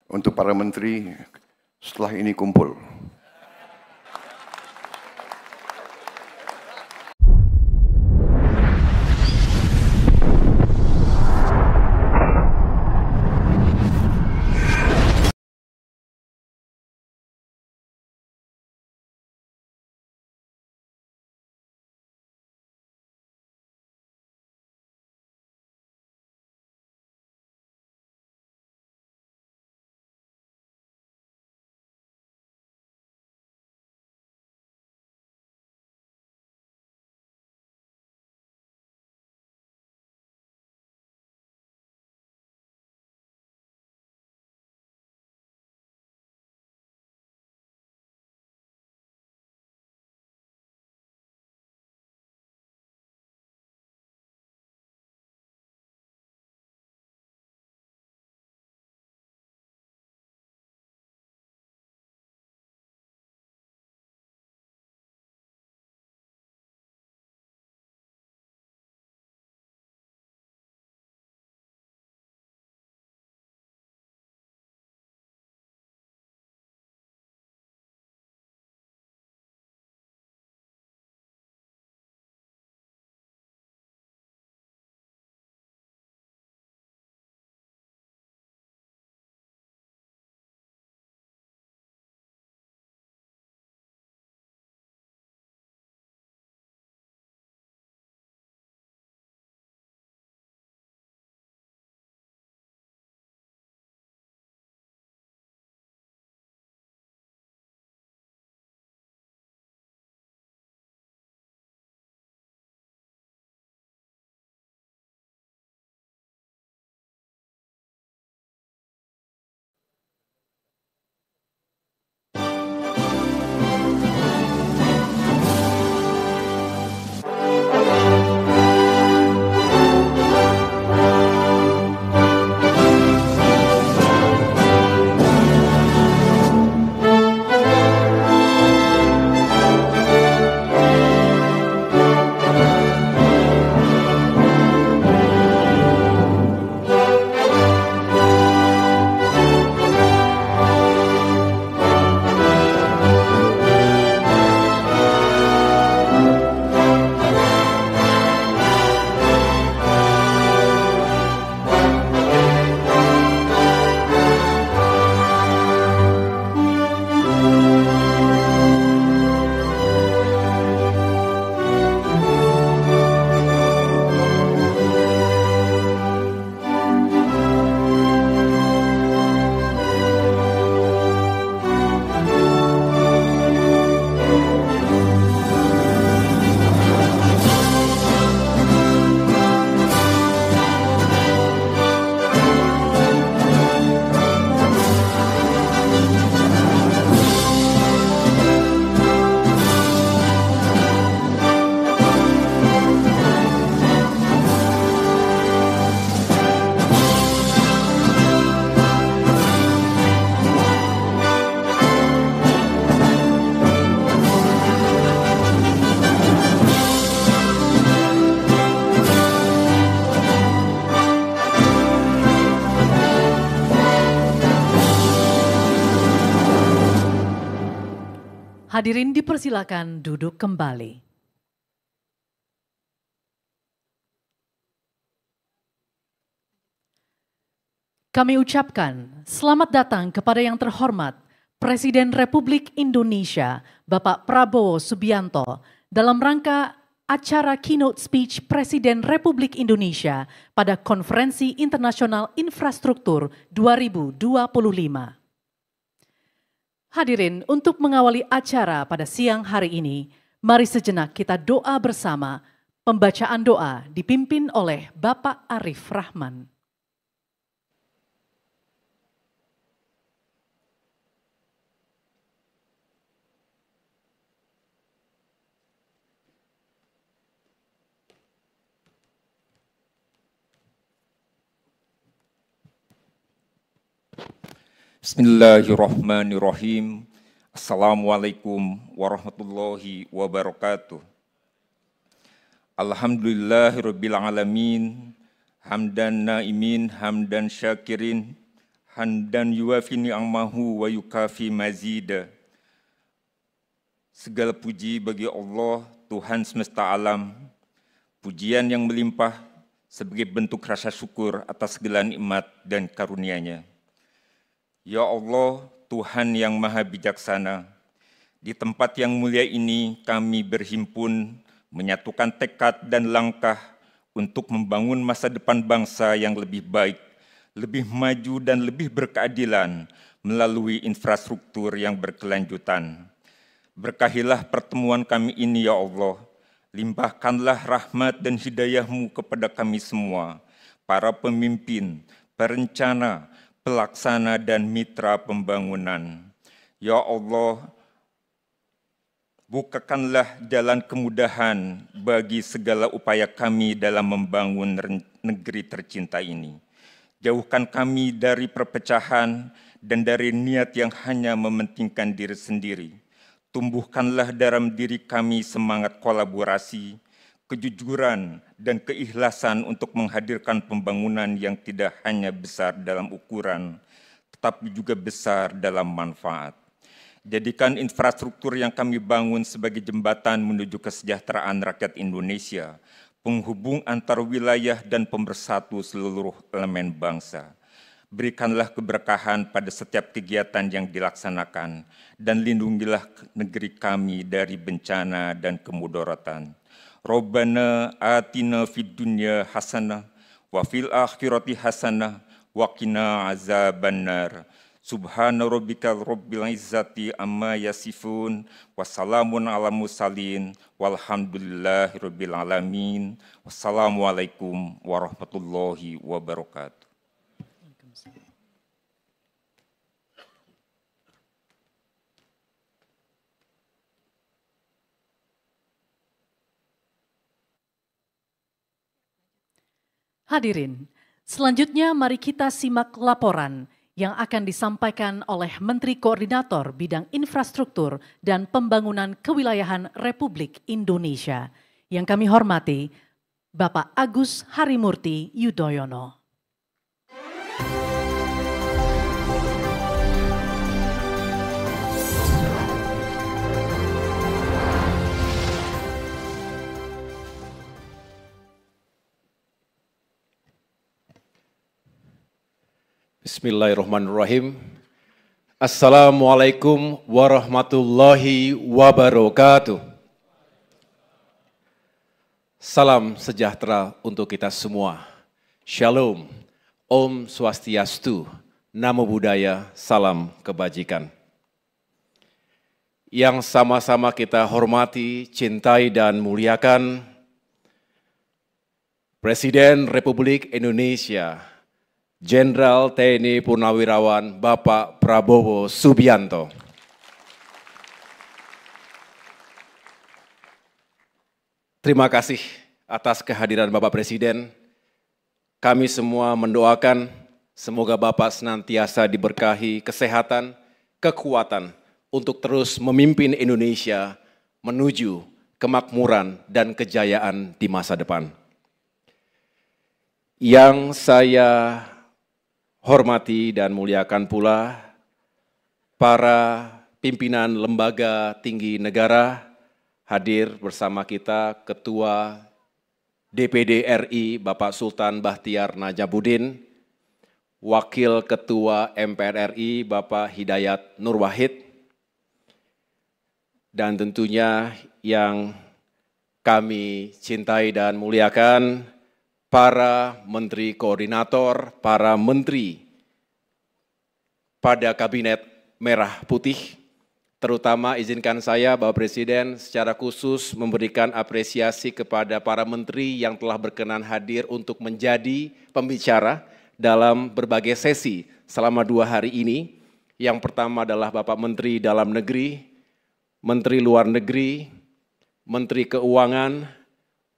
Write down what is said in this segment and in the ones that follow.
untuk para menteri setelah ini kumpul. Hadirin dipersilakan duduk kembali. Kami ucapkan selamat datang kepada yang terhormat Presiden Republik Indonesia Bapak Prabowo Subianto dalam rangka acara keynote speech Presiden Republik Indonesia pada Konferensi Internasional Infrastruktur 2025. Hadirin, untuk mengawali acara pada siang hari ini, mari sejenak kita doa bersama. Pembacaan doa dipimpin oleh Bapak Arif Rahman. Bismillahirrahmanirrahim. Assalamualaikum warahmatullahi wabarakatuh. Alhamdulillahirabbil alamin, hamdan naimin, hamdan syakirin, hamdan yuafi ni'amahu wa yukafi mazida. Segala puji bagi Allah, Tuhan semesta alam. Pujian yang melimpah sebagai bentuk rasa syukur atas segala nikmat dan karunia-Nya. Ya Allah, Tuhan yang maha bijaksana, di tempat yang mulia ini kami berhimpun, menyatukan tekad dan langkah untuk membangun masa depan bangsa yang lebih baik, lebih maju dan lebih berkeadilan melalui infrastruktur yang berkelanjutan. Berkahilah pertemuan kami ini ya Allah, limpahkanlah rahmat dan hidayah-Mu kepada kami semua, para pemimpin, perencana, pelaksana dan mitra pembangunan. Ya Allah, bukakanlah jalan kemudahan bagi segala upaya kami dalam membangun negeri tercinta ini. Jauhkan kami dari perpecahan dan dari niat yang hanya mementingkan diri sendiri. Tumbuhkanlah dalam diri kami semangat kolaborasi, kejujuran, dan keikhlasan untuk menghadirkan pembangunan yang tidak hanya besar dalam ukuran, tetapi juga besar dalam manfaat. Jadikan infrastruktur yang kami bangun sebagai jembatan menuju kesejahteraan rakyat Indonesia, penghubung antar wilayah dan pemersatu seluruh elemen bangsa. Berikanlah keberkahan pada setiap kegiatan yang dilaksanakan, dan lindungilah negeri kami dari bencana dan kemudaratan. Rabbana atina fid dunya hasanah, wa fil akhirati hasanah, wa qina azabannar. Subhana rabbika rabbil izzati amma yasifun, wassalamun ala mursalin, walhamdulillahi rabbil alamin. Wassalamualaikum warahmatullahi wabarakatuh. Hadirin, selanjutnya mari kita simak laporan yang akan disampaikan oleh Menteri Koordinator Bidang Infrastruktur dan Pembangunan Kewilayahan Republik Indonesia. Yang kami hormati, Bapak Agus Harimurti Yudhoyono. Bismillahirrahmanirrahim. Assalamualaikum warahmatullahi wabarakatuh. Salam sejahtera untuk kita semua. Shalom, Om Swastiastu, Namo Buddhaya, salam kebajikan. Yang sama-sama kita hormati, cintai dan muliakan Presiden Republik Indonesia, Jenderal TNI Purnawirawan Bapak Prabowo Subianto. Terima kasih atas kehadiran Bapak Presiden. Kami semua mendoakan semoga Bapak senantiasa diberkahi kesehatan, kekuatan untuk terus memimpin Indonesia menuju kemakmuran dan kejayaan di masa depan. Yang saya hormati dan muliakan pula para pimpinan lembaga tinggi negara, hadir bersama kita Ketua DPD RI Bapak Sultan Bahtiar Najamuddin, Wakil Ketua MPR RI Bapak Hidayat Nur Wahid, dan tentunya yang kami cintai dan muliakan, para Menteri Koordinator, para Menteri pada Kabinet Merah Putih, terutama izinkan saya Bapak Presiden secara khusus memberikan apresiasi kepada para Menteri yang telah berkenan hadir untuk menjadi pembicara dalam berbagai sesi selama 2 hari ini. Yang pertama adalah Bapak Menteri Dalam Negeri, Menteri Luar Negeri, Menteri Keuangan,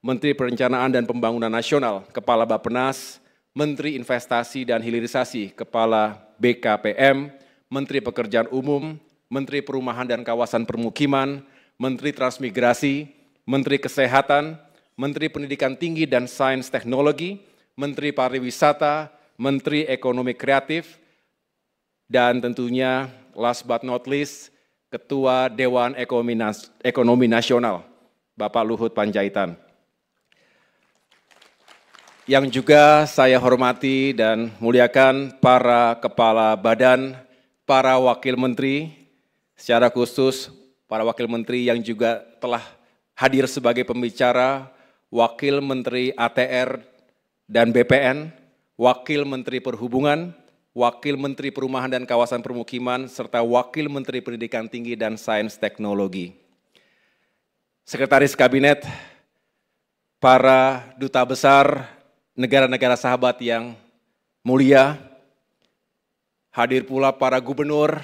Menteri Perencanaan dan Pembangunan Nasional, Kepala Bappenas, Menteri Investasi dan Hilirisasi, Kepala BKPM, Menteri Pekerjaan Umum, Menteri Perumahan dan Kawasan Permukiman, Menteri Transmigrasi, Menteri Kesehatan, Menteri Pendidikan Tinggi dan Sains Teknologi, Menteri Pariwisata, Menteri Ekonomi Kreatif, dan tentunya last but not least, Ketua Dewan Ekonomi Nasional, Bapak Luhut Panjaitan. Yang juga saya hormati dan muliakan para kepala badan, para wakil menteri, secara khusus para wakil menteri yang juga telah hadir sebagai pembicara, Wakil Menteri ATR dan BPN, Wakil Menteri Perhubungan, Wakil Menteri Perumahan dan Kawasan Permukiman, serta Wakil Menteri Pendidikan Tinggi dan Sains Teknologi. Sekretaris Kabinet, para duta besar negara-negara sahabat yang mulia, hadir pula para gubernur,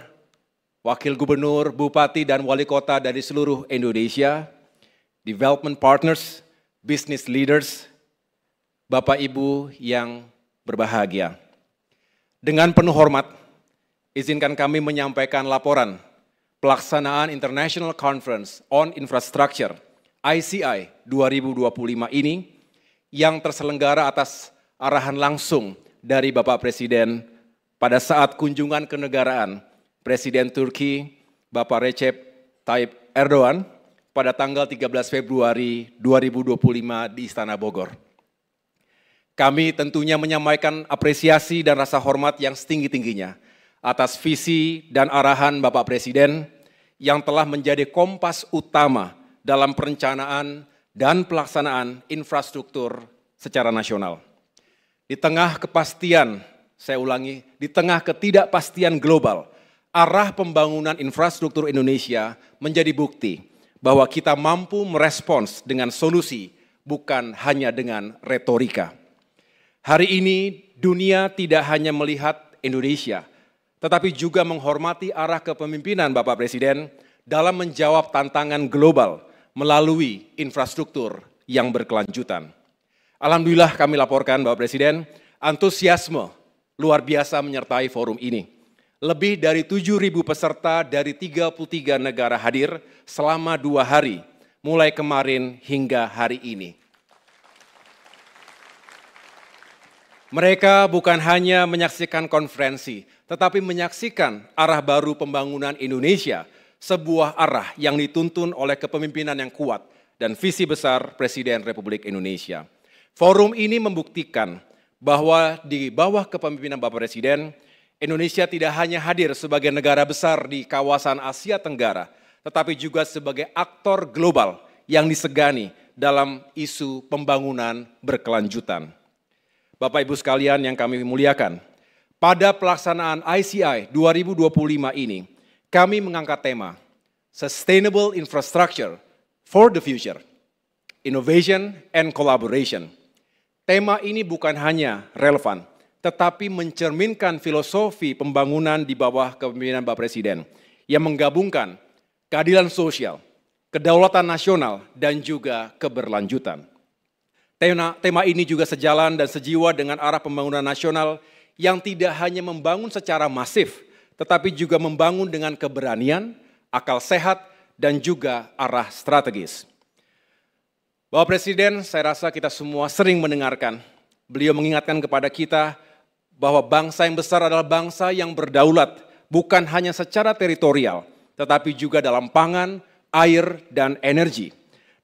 wakil gubernur, bupati, dan wali kota dari seluruh Indonesia, development partners, business leaders, Bapak Ibu yang berbahagia. Dengan penuh hormat, izinkan kami menyampaikan laporan pelaksanaan International Conference on Infrastructure ICI 2025 ini yang terselenggara atas arahan langsung dari Bapak Presiden pada saat kunjungan kenegaraan Presiden Turki Bapak Recep Tayyip Erdogan pada tanggal 13 Februari 2025 di Istana Bogor. Kami tentunya menyampaikan apresiasi dan rasa hormat yang setinggi-tingginya atas visi dan arahan Bapak Presiden yang telah menjadi kompas utama dalam perencanaan dan pelaksanaan infrastruktur secara nasional. Di tengah kepastian, saya ulangi, di tengah ketidakpastian global, arah pembangunan infrastruktur Indonesia menjadi bukti bahwa kita mampu merespons dengan solusi, bukan hanya dengan retorika. Hari ini dunia tidak hanya melihat Indonesia, tetapi juga menghormati arah kepemimpinan Bapak Presiden dalam menjawab tantangan global melalui infrastruktur yang berkelanjutan. Alhamdulillah kami laporkan Bapak Presiden, antusiasme luar biasa menyertai forum ini. Lebih dari 7.000 peserta dari 33 negara hadir selama 2 hari, mulai kemarin hingga hari ini. Mereka bukan hanya menyaksikan konferensi, tetapi menyaksikan arah baru pembangunan Indonesia, sebuah arah yang dituntun oleh kepemimpinan yang kuat dan visi besar Presiden Republik Indonesia. Forum ini membuktikan bahwa di bawah kepemimpinan Bapak Presiden, Indonesia tidak hanya hadir sebagai negara besar di kawasan Asia Tenggara, tetapi juga sebagai aktor global yang disegani dalam isu pembangunan berkelanjutan. Bapak Ibu sekalian yang kami muliakan, pada pelaksanaan ICI 2025 ini, kami mengangkat tema Sustainable Infrastructure for the Future, Innovation and Collaboration. Tema ini bukan hanya relevan, tetapi mencerminkan filosofi pembangunan di bawah kepemimpinan Bapak Presiden yang menggabungkan keadilan sosial, kedaulatan nasional, dan juga keberlanjutan. Tema ini juga sejalan dan sejiwa dengan arah pembangunan nasional yang tidak hanya membangun secara masif, tetapi juga membangun dengan keberanian, akal sehat, dan juga arah strategis. Bapak Presiden, saya rasa kita semua sering mendengarkan, beliau mengingatkan kepada kita bahwa bangsa yang besar adalah bangsa yang berdaulat, bukan hanya secara teritorial, tetapi juga dalam pangan, air, dan energi.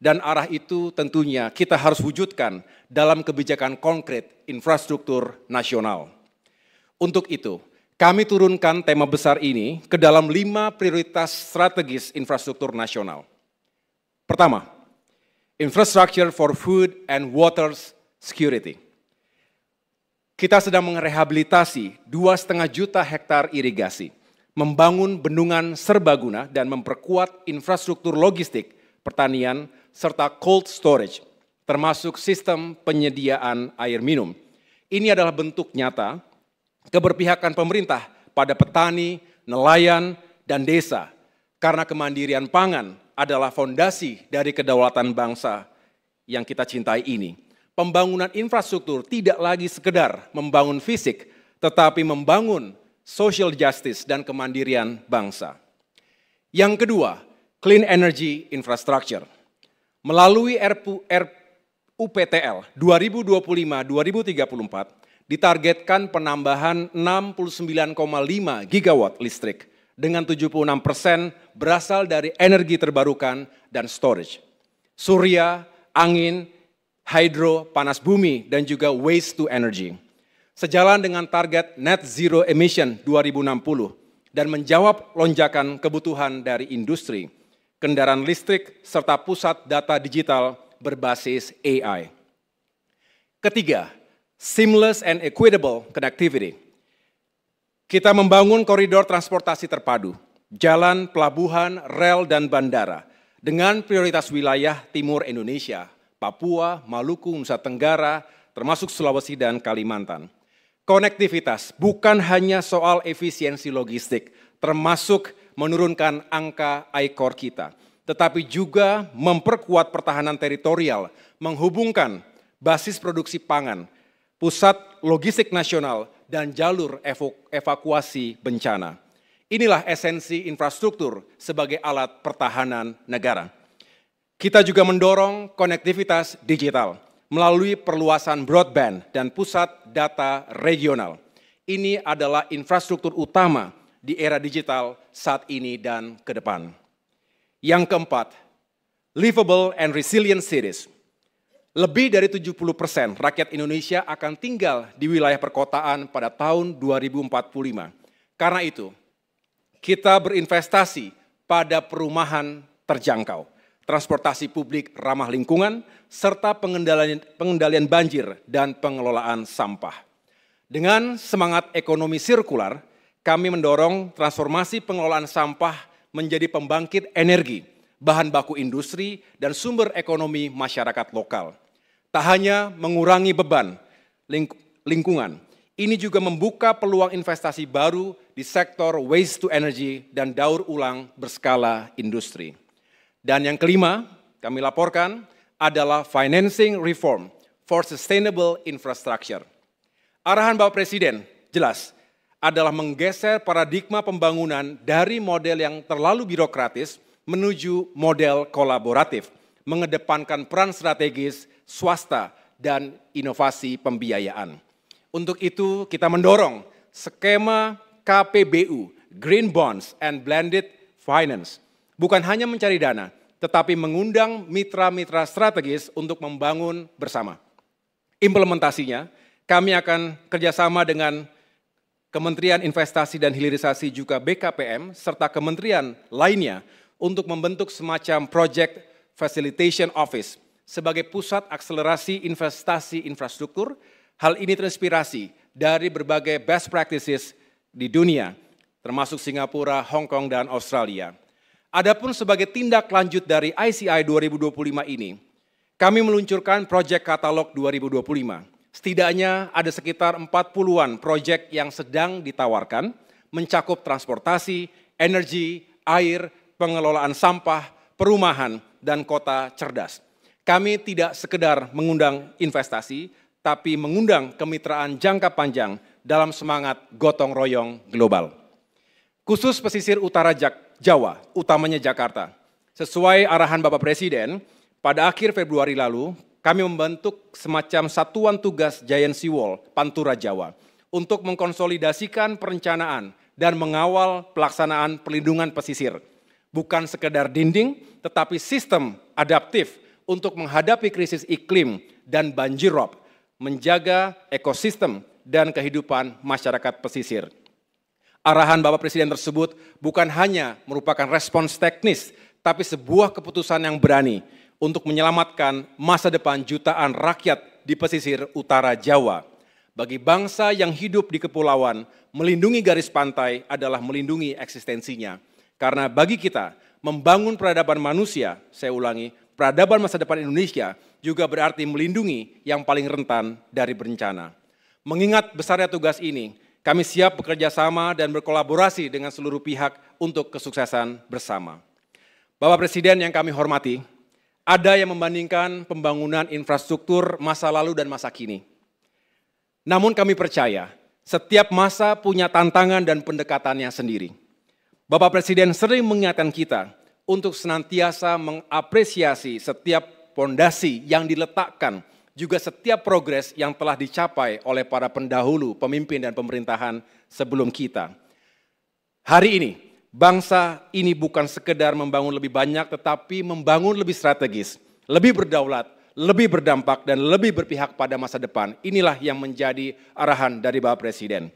Dan arah itu tentunya kita harus wujudkan dalam kebijakan konkret infrastruktur nasional. Untuk itu, kami turunkan tema besar ini ke dalam 5 prioritas strategis infrastruktur nasional. Pertama, Infrastructure for Food and Water Security. Kita sedang merehabilitasi 2,5 juta hektar irigasi, membangun bendungan serbaguna dan memperkuat infrastruktur logistik, pertanian, serta cold storage, termasuk sistem penyediaan air minum. Ini adalah bentuk nyata keberpihakan pemerintah pada petani, nelayan, dan desa, karena kemandirian pangan adalah fondasi dari kedaulatan bangsa yang kita cintai ini. Pembangunan infrastruktur tidak lagi sekedar membangun fisik, tetapi membangun social justice dan kemandirian bangsa. Yang kedua, clean energy infrastructure. Melalui RUPTL 2025-2034 ditargetkan penambahan 69,5 gigawatt listrik dengan 76% berasal dari energi terbarukan dan storage. Surya, angin, hydro, panas bumi, dan juga waste to energy. Sejalan dengan target net zero emission 2060 dan menjawab lonjakan kebutuhan dari industri, kendaraan listrik, serta pusat data digital berbasis AI. Ketiga, seamless and equitable connectivity. Kita membangun koridor transportasi terpadu, jalan, pelabuhan, rel, dan bandara dengan prioritas wilayah timur Indonesia, Papua, Maluku, Nusa Tenggara, termasuk Sulawesi dan Kalimantan. Konektivitas bukan hanya soal efisiensi logistik, termasuk menurunkan angka ICOR kita, tetapi juga memperkuat pertahanan teritorial, menghubungkan basis produksi pangan, pusat logistik nasional, dan jalur evakuasi bencana. Inilah esensi infrastruktur sebagai alat pertahanan negara. Kita juga mendorong konektivitas digital melalui perluasan broadband dan pusat data regional. Ini adalah infrastruktur utama di era digital saat ini dan ke depan. Yang keempat, livable and resilient cities. Lebih dari 70% rakyat Indonesia akan tinggal di wilayah perkotaan pada tahun 2045. Karena itu, kita berinvestasi pada perumahan terjangkau, transportasi publik ramah lingkungan, serta pengendalian banjir dan pengelolaan sampah. Dengan semangat ekonomi sirkular, kami mendorong transformasi pengelolaan sampah menjadi pembangkit energi, bahan baku industri, dan sumber ekonomi masyarakat lokal. Tak hanya mengurangi beban lingkungan, ini juga membuka peluang investasi baru di sektor waste to energy dan daur ulang berskala industri. Dan yang kelima, kami laporkan adalah financing reform for sustainable infrastructure. Arahan Bapak Presiden jelas adalah menggeser paradigma pembangunan dari model yang terlalu birokratis menuju model kolaboratif, mengedepankan peran strategis swasta dan inovasi pembiayaan. Untuk itu kita mendorong skema KPBU, Green Bonds and Blended Finance, bukan hanya mencari dana, tetapi mengundang mitra-mitra strategis untuk membangun bersama. Implementasinya, kami akan kerjasama dengan Kementerian Investasi dan Hilirisasi juga BKPM, serta kementerian lainnya untuk membentuk semacam Project Facilitation Office sebagai pusat akselerasi investasi infrastruktur. Hal ini terinspirasi dari berbagai best practices di dunia, termasuk Singapura, Hong Kong, dan Australia. Adapun sebagai tindak lanjut dari ICI 2025 ini, kami meluncurkan Project Katalog 2025. Setidaknya ada sekitar 40-an proyek yang sedang ditawarkan, mencakup transportasi, energi, air, pengelolaan sampah, perumahan, dan kota cerdas. Kami tidak sekedar mengundang investasi, tapi mengundang kemitraan jangka panjang dalam semangat gotong royong global. Khusus pesisir utara Jawa, utamanya Jakarta. Sesuai arahan Bapak Presiden, pada akhir Februari lalu, kami membentuk semacam satuan tugas Giant Seawall Pantura Jawa untuk mengkonsolidasikan perencanaan dan mengawal pelaksanaan perlindungan pesisir. Bukan sekedar dinding, tetapi sistem adaptif untuk menghadapi krisis iklim dan banjir rob, menjaga ekosistem dan kehidupan masyarakat pesisir. Arahan Bapak Presiden tersebut bukan hanya merupakan respons teknis, tapi sebuah keputusan yang berani untuk menyelamatkan masa depan jutaan rakyat di pesisir utara Jawa. Bagi bangsa yang hidup di kepulauan, melindungi garis pantai adalah melindungi eksistensinya. Karena bagi kita, membangun peradaban manusia, saya ulangi, peradaban masa depan Indonesia juga berarti melindungi yang paling rentan dari bencana. Mengingat besarnya tugas ini, kami siap bekerja sama dan berkolaborasi dengan seluruh pihak untuk kesuksesan bersama. Bapak Presiden yang kami hormati, ada yang membandingkan pembangunan infrastruktur masa lalu dan masa kini. Namun kami percaya, setiap masa punya tantangan dan pendekatannya sendiri. Bapak Presiden sering mengingatkan kita untuk senantiasa mengapresiasi setiap fondasi yang diletakkan juga setiap progres yang telah dicapai oleh para pendahulu, pemimpin dan pemerintahan sebelum kita. Hari ini, bangsa ini bukan sekedar membangun lebih banyak, tetapi membangun lebih strategis, lebih berdaulat, lebih berdampak, dan lebih berpihak pada masa depan. Inilah yang menjadi arahan dari Bapak Presiden.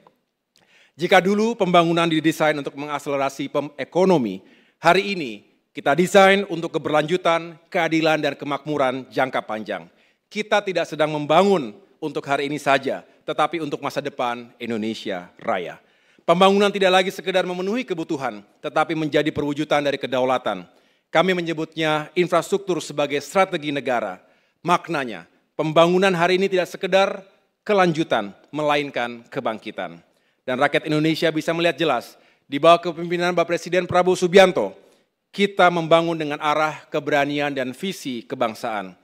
Jika dulu pembangunan didesain untuk mengakselerasi ekonomi, hari ini kita desain untuk keberlanjutan, keadilan, dan kemakmuran jangka panjang. Kita tidak sedang membangun untuk hari ini saja, tetapi untuk masa depan Indonesia Raya. Pembangunan tidak lagi sekedar memenuhi kebutuhan, tetapi menjadi perwujudan dari kedaulatan. Kami menyebutnya infrastruktur sebagai strategi negara. Maknanya, pembangunan hari ini tidak sekedar kelanjutan, melainkan kebangkitan. Dan rakyat Indonesia bisa melihat jelas, di bawah kepemimpinan Bapak Presiden Prabowo Subianto, kita membangun dengan arah keberanian dan visi kebangsaan.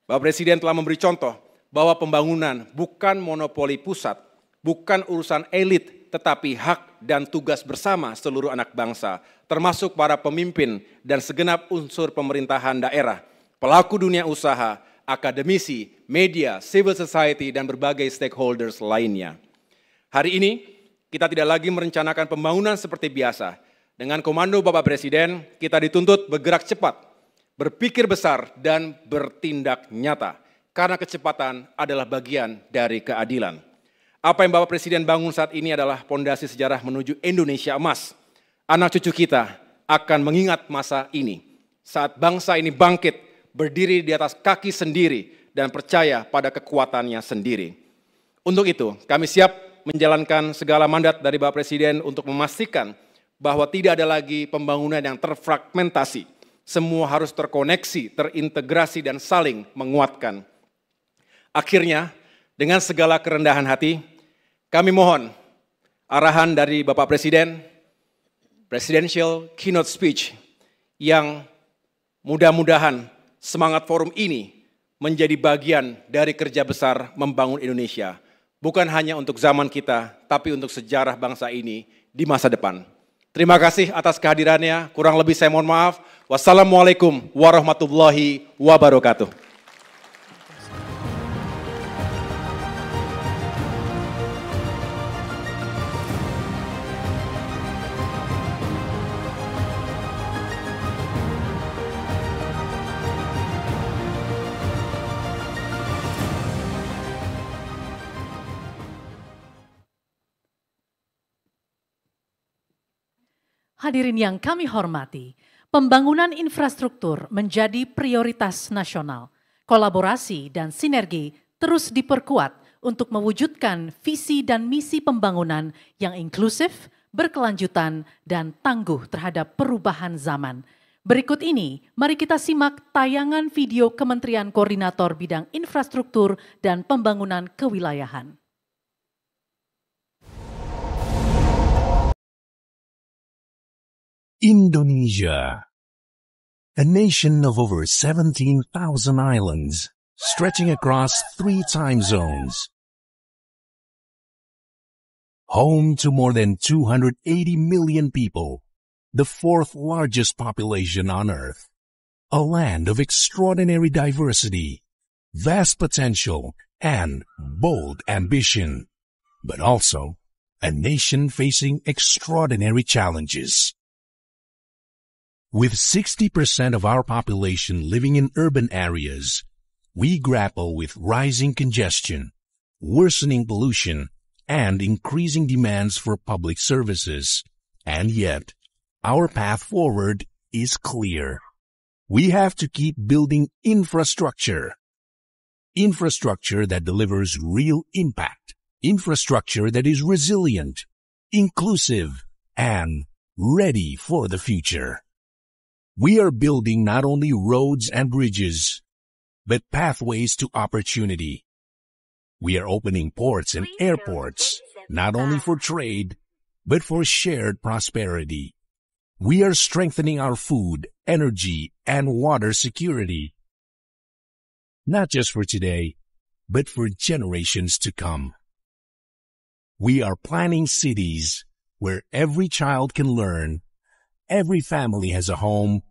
Bapak Presiden telah memberi contoh bahwa pembangunan bukan monopoli pusat, bukan urusan elit, tetapi hak dan tugas bersama seluruh anak bangsa, termasuk para pemimpin dan segenap unsur pemerintahan daerah, pelaku dunia usaha, akademisi, media, civil society, dan berbagai stakeholders lainnya. Hari ini, kita tidak lagi merencanakan pembangunan seperti biasa. Dengan komando Bapak Presiden, kita dituntut bergerak cepat, berpikir besar, dan bertindak nyata. Karena kecepatan adalah bagian dari keadilan. Apa yang Bapak Presiden bangun saat ini adalah pondasi sejarah menuju Indonesia emas. Anak cucu kita akan mengingat masa ini. Saat bangsa ini bangkit, berdiri di atas kaki sendiri, dan percaya pada kekuatannya sendiri. Untuk itu, kami siap menjalankan segala mandat dari Bapak Presiden untuk memastikan bahwa tidak ada lagi pembangunan yang terfragmentasi. Semua harus terkoneksi, terintegrasi, dan saling menguatkan. Akhirnya, dengan segala kerendahan hati, kami mohon arahan dari Bapak Presiden, Presidential Keynote Speech, yang mudah-mudahan semangat forum ini menjadi bagian dari kerja besar membangun Indonesia. Bukan hanya untuk zaman kita, tapi untuk sejarah bangsa ini di masa depan. Terima kasih atas kehadirannya, kurang lebih saya mohon maaf. Wassalamualaikum warahmatullahi wabarakatuh. Hadirin yang kami hormati, pembangunan infrastruktur menjadi prioritas nasional. Kolaborasi dan sinergi terus diperkuat untuk mewujudkan visi dan misi pembangunan yang inklusif, berkelanjutan, dan tangguh terhadap perubahan zaman. Berikut ini, mari kita simak tayangan video Kementerian Koordinator Bidang Infrastruktur dan Pembangunan Kewilayahan. Indonesia, a nation of over 17,000 islands, stretching across 3 time zones. Home to more than 280 million people, the 4th largest population on Earth. A land of extraordinary diversity, vast potential, and bold ambition, but also a nation facing extraordinary challenges. With 60% of our population living in urban areas, we grapple with rising congestion, worsening pollution, and increasing demands for public services. And yet, our path forward is clear. We have to keep building infrastructure. Infrastructure that delivers real impact. Infrastructure that is resilient, inclusive, and ready for the future. We are building not only roads and bridges, but pathways to opportunity. We are opening ports and airports, not only for trade, but for shared prosperity. We are strengthening our food, energy, and water security. Not just for today, but for generations to come. We are planning cities where every child can learn, every family has a home,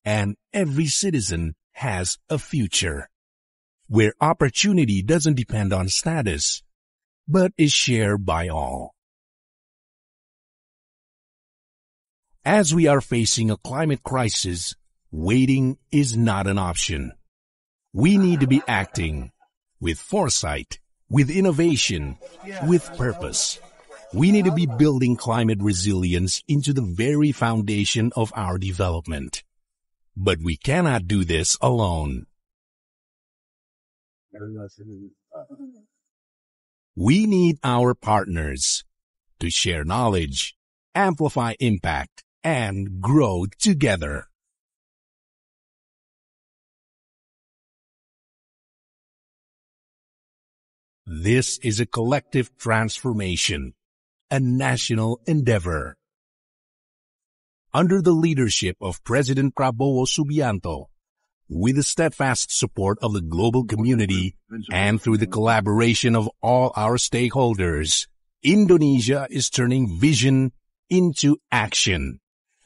and every citizen has a future. where opportunity doesn't depend on status, but is shared by all. As we are facing a climate crisis, waiting is not an option. We need to be acting with foresight, with innovation, with purpose. We need to be building climate resilience into the very foundation of our development. But we cannot do this alone. We need our partners to share knowledge, amplify impact, and grow together. This is a collective transformation, a national endeavor. Under the leadership of President Prabowo Subianto, with the steadfast support of the global community and through the collaboration of all our stakeholders, Indonesia is turning vision into action,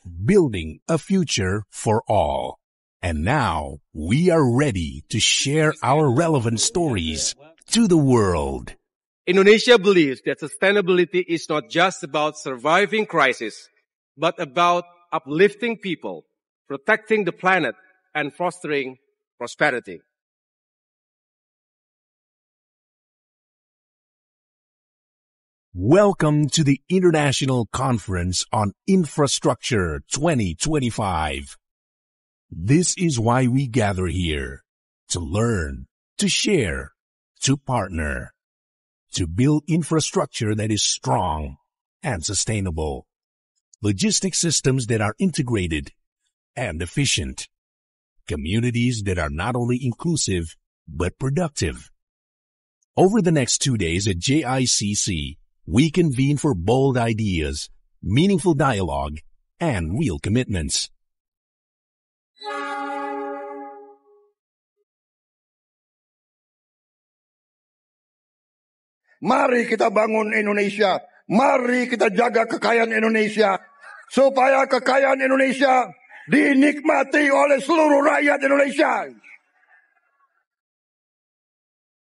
building a future for all. And now we are ready to share our relevant stories to the world. Indonesia believes that sustainability is not just about surviving crisis, but about uplifting people, protecting the planet, and fostering prosperity. Welcome to the International Conference on Infrastructure 2025. This is why we gather here, to learn, to share, to partner, to build infrastructure that is strong and sustainable, logistics systems that are integrated and efficient, communities that are not only inclusive but productive. Over the next 2 days at JICC, we convene for bold ideas, meaningful dialogue, and real commitments. Mari kita bangun Indonesia. Mari kita jaga kekayaan Indonesia. Supaya kekayaan Indonesia dinikmati oleh seluruh rakyat Indonesia.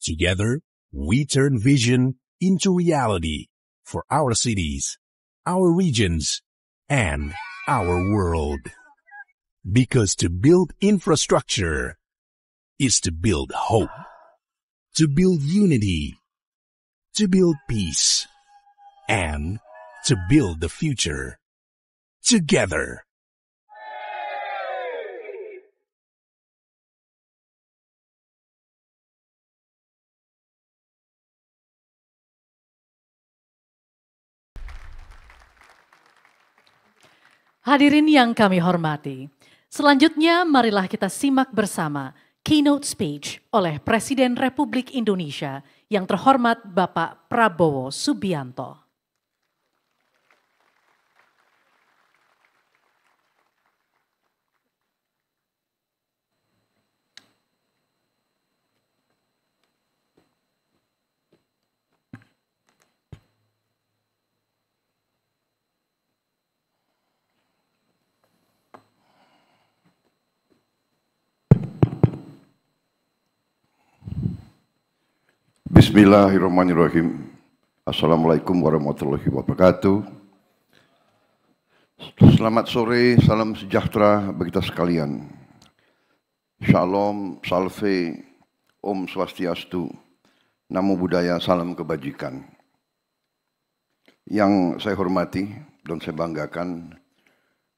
Together, we turn vision into reality for our cities, our regions, and our world. Because to build infrastructure is to build hope, to build unity, to build peace, and to build the future together. Hadirin yang kami hormati, selanjutnya marilah kita simak bersama keynote speech oleh Presiden Republik Indonesia yang terhormat Bapak Prabowo Subianto. Bismillahirrahmanirrahim. Assalamualaikum warahmatullahi wabarakatuh. Selamat sore, salam sejahtera bagi kita sekalian. Shalom, salve, Om Swastiastu, Namo Buddhaya, salam kebajikan. Yang saya hormati dan saya banggakan,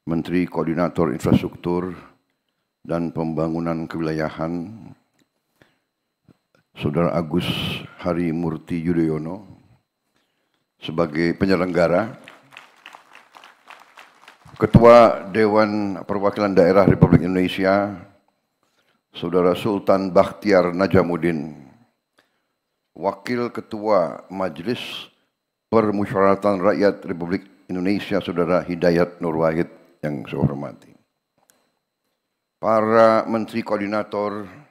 Menteri Koordinator Infrastruktur dan Pembangunan Kewilayahan, Saudara Agus Harimurti Yudhoyono, sebagai penyelenggara, Ketua Dewan Perwakilan Daerah Republik Indonesia, Saudara Sultan Bakhtiar Najamuddin, Wakil Ketua Majelis Permusyawaratan Rakyat Republik Indonesia, Saudara Hidayat Nur Wahid yang saya hormati, para Menteri Koordinator,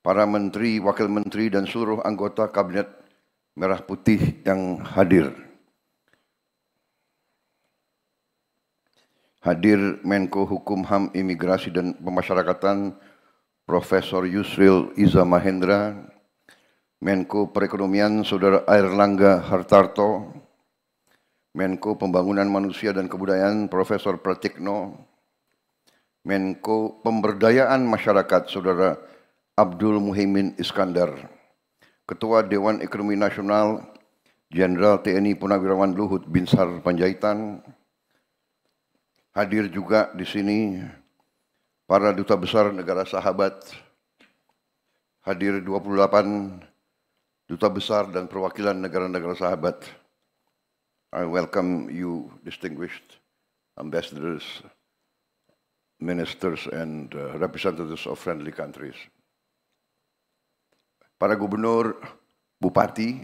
para Menteri, Wakil Menteri, dan seluruh anggota Kabinet Merah Putih yang hadir. Hadir Menko Hukum HAM Imigrasi dan Pemasyarakatan Profesor Yusril Iza Mahendra, Menko Perekonomian Saudara Airlangga Hartarto, Menko Pembangunan Manusia dan Kebudayaan Profesor Pratikno, Menko Pemberdayaan Masyarakat Saudara Abdul Muhaimin Iskandar, Ketua Dewan Ekonomi Nasional Jenderal TNI Purnawirawan Luhut Binsar Panjaitan. Hadir juga di sini para duta besar negara sahabat, hadir 28 duta besar dan perwakilan negara-negara sahabat. I welcome you, distinguished ambassadors, ministers, and representatives of friendly countries. Para gubernur, bupati,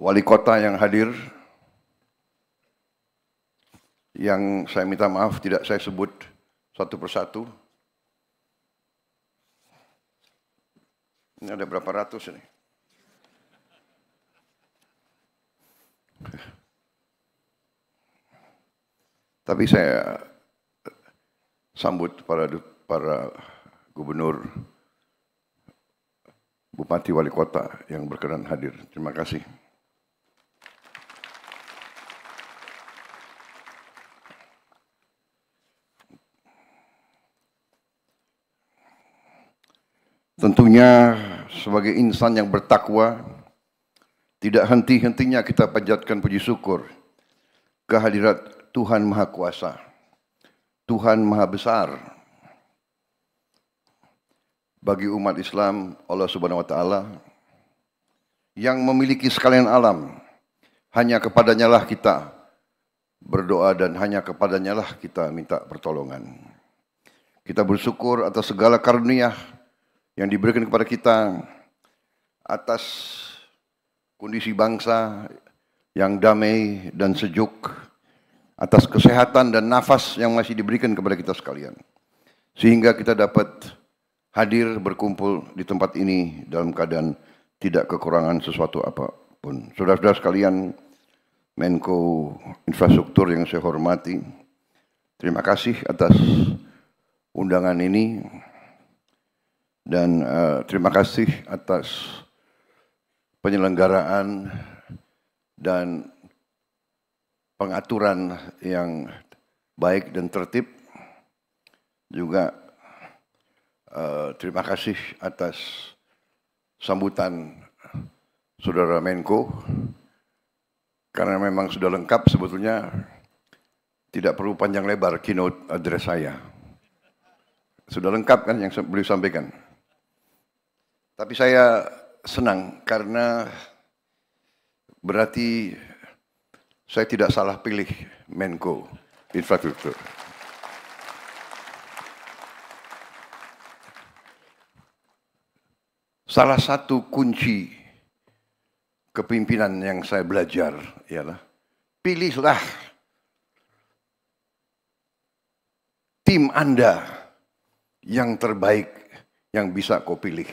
wali kota yang hadir, yang saya minta maaf tidak saya sebut satu persatu. Ini ada berapa ratus ini? Tapi saya sambut para gubernur, bupati, wali kota yang berkenan hadir. Terima kasih. Tentunya sebagai insan yang bertakwa, tidak henti-hentinya kita panjatkan puji syukur kehadirat Tuhan Maha Kuasa, Tuhan Maha Besar. Bagi umat Islam, Allah Subhanahu wa Ta'ala yang memiliki sekalian alam, hanya kepadanya lah kita berdoa dan hanya kepadanya lah kita minta pertolongan. Kita bersyukur atas segala karunia yang diberikan kepada kita, atas kondisi bangsa yang damai dan sejuk, atas kesehatan dan nafas yang masih diberikan kepada kita sekalian, sehingga kita dapat hadir berkumpul di tempat ini dalam keadaan tidak kekurangan sesuatu apapun. Saudara-saudara sekalian, Menko Infrastruktur yang saya hormati, terima kasih atas undangan ini. Dan terima kasih atas penyelenggaraan dan pengaturan yang baik dan tertib. Juga terima kasih atas sambutan Saudara Menko, karena memang sudah lengkap sebetulnya, tidak perlu panjang lebar keynote address saya. Sudah lengkap kan yang beliau sampaikan. Tapi saya senang karena berarti saya tidak salah pilih Menko Infrastruktur. Salah satu kunci kepemimpinan yang saya belajar ialah pilihlah tim Anda yang terbaik yang bisa kau pilih.